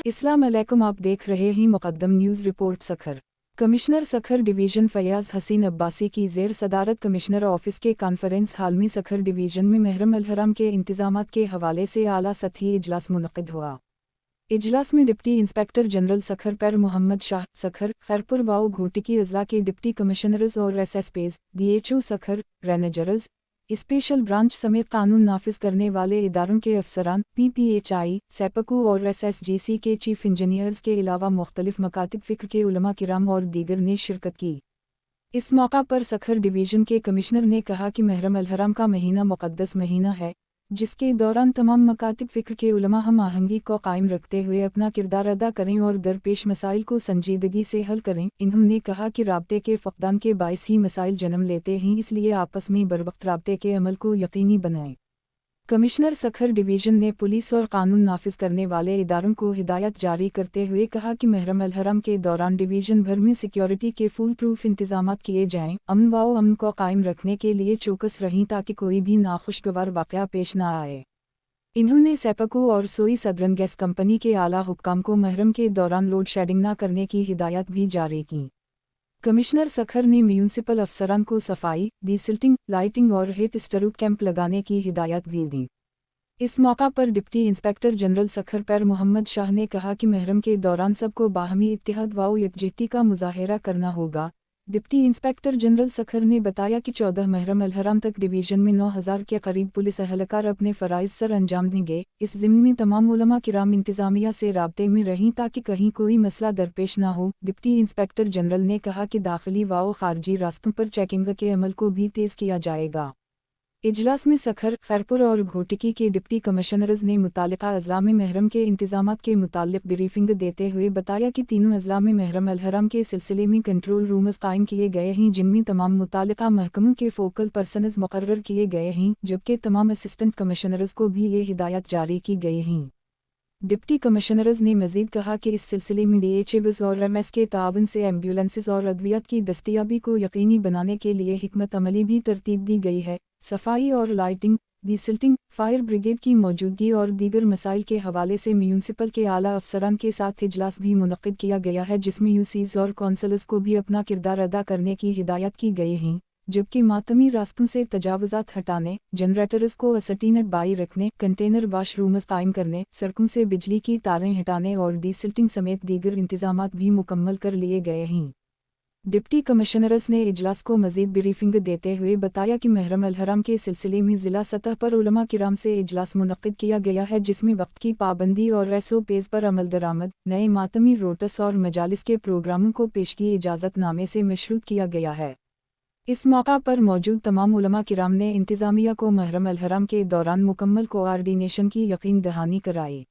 अस्सलाम अलैकुम, आप देख रहे हैं Muqaddam news report. Sukkur commissioner Sukkur division Fayaz Haseen Abbasi की ज़ेर सदारत कमिश्नर ऑफिस के कॉन्फ्रेंस हाल में सखर डिवीज़न में महरम अल-हरम के इंतज़ामात के हवाले से आला सतही इजलास मुनक़िद हुआ। इजलास में डिप्टी इंस्पेक्टर जनरल सखर पर मोहम्मद शाह सखर, खैरपुर वाओ घोटी की अज़ला के डिप्टी कमिश्नर्स और एसएसपीज़, DHO Sukkur, rangers, special branch समेत कानून नाफिज करने वाले इदारों के अफसरान, PPHI, सेपकू और SSGC के चीफ इंजीनियर्स के अलावा मुख्तलिफ मकातिब फ़िक्र के उलमा किराम और दीगर ने शिरकत की। इस मौका पर सखर डिवीज़न के कमिश्नर ने कहा कि महरम अल-हरम का महीना मुक़द्दस महीना है, जिसके दौरान तमाम मकातिब फ़िक्र के उलमा हम आहंगी को कायम रखते हुए अपना किरदार अदा करें और दरपेश मसाइल को संजीदगी से हल करें। इन्होंने कहा कि राब्ते के फ़क़दान के बाइस ही मसाइल जन्म लेते हैं, इसलिए आपस में बरवक्त राब्ते के अमल को यकीनी बनाएं। कमिश्नर सखर डिवीज़न ने पुलिस और कानून नाफिज करने वाले इदारों को हिदायत जारी करते हुए कहा कि महरम अल-हरम के दौरान डिवीज़न भर में सिक्योरिटी के फुल प्रूफ इंतजामात किए जाएं। अमन को कायम रखने के लिए चौकस रहें ताकि कोई भी नाखुशगवार वाक़या पेश न आए। इन्होंने सेपकू और सोई सदरन गैस कंपनी के आला हुक्काम को महरम के दौरान लोड शेडिंग न करने की हिदायत भी जारी की। कमिश्नर सखर ने म्यूनसिपल अफसरान को सफाई, डिसिल्टिंग, लाइटिंग और हीट स्टोरेज कैंप लगाने की हिदायत भी दी। इस मौका पर डिप्टी इंस्पेक्टर जनरल सखर पर मोहम्मद शाह ने कहा कि महरम के दौरान सबको बाहमी इत्तेहाद व यकजहती का मुजाहरा करना होगा। डिप्टी इंस्पेक्टर जनरल सखर ने बताया कि 14 महरम अल-हरम तक डिवीज़न में 9000 के करीब पुलिस अहलकार अपने फ़राइज़ सर अंजाम देंगे। इस ज़िम्न में तमाम उलमा किराम इंतज़ामिया से राब्ते में रहें ताकि कहीं कोई मसला दरपेश न हो। डिप्टी इंस्पेक्टर जनरल ने कहा कि दाखिली व खारजी रास्तों पर चेकिंग के अमल को भी तेज़ किया जाएगा। इजलास में सखर, खैरपुर और घोटिकी के डिप्टी कमिश्नर्स ने मुतालिका अज़ला में महरम के इंतज़ामात के मुताल्लिक़ ब्रीफिंग देते हुए बताया कि तीनों अज़ला में महरम अल-हरम के सिलसिले में कंट्रोल रूम्स कायम किए गए हैं, जिनमें तमाम मुतालिका महकमों के फोकल पर्सनस मुकर्रर किए गए हैं, जबकि तमाम असिस्टेंट कमिश्नर्स को भी ये हिदायत जारी की गई हैं। डिप्टी कमिश्नर्स ने मज़ीद कहा कि इस सिलसिले में DHBs और MS के ताउन से एम्बुलेंसेस और अद्वियात की दस्तयाबी को यकीनी बनाने के लिए हिकमत अमली भी तरतीब दी गई है। सफाई और लाइटिंग, डिसिल्टिंग, फायर ब्रिगेड की मौजूदगी और दीगर मसाइल के हवाले से म्यूनसिपल के आला अफसरान के साथ इजलास भी मुनक़िद किया गया है, जिसमें UCs और कौंसलर्स को भी अपना किरदार अदा करने की हिदायत की गई है, जबकि मातमी रास्तों से तजावुज़ात हटाने, जनरेटर्स को असटीनट बाई रखने, कंटेनर वाशरूम्स कायम करने, सड़कों से बिजली की तारें हटाने और डिसिल्टिंग समेत दीगर इंतजामात भी मुकम्मल कर लिए गए हैं। डिप्टी कमिश्नर्स ने इजलास को मज़ीद ब्रीफिंग देते हुए बताया कि महरम अल-हरम के सिलसिले में ज़िला सतह पर उलमा किराम से इजलास मुनक़िद किया गया है, जिसमें वक्त की पाबंदी और SOPs पर अमल दरामद, नए मातमी रोटस और मजालिस के प्रोग्रामों को पेशगी इजाज़तनामे से मशरूत किया गया है। इस मौका पर मौजूद तमाम उलमा किराम ने इंतज़ामिया को महरम अल-हरम के दौरान मुकम्मल कोआर्डिनेशन की यकीन दहानी कराई।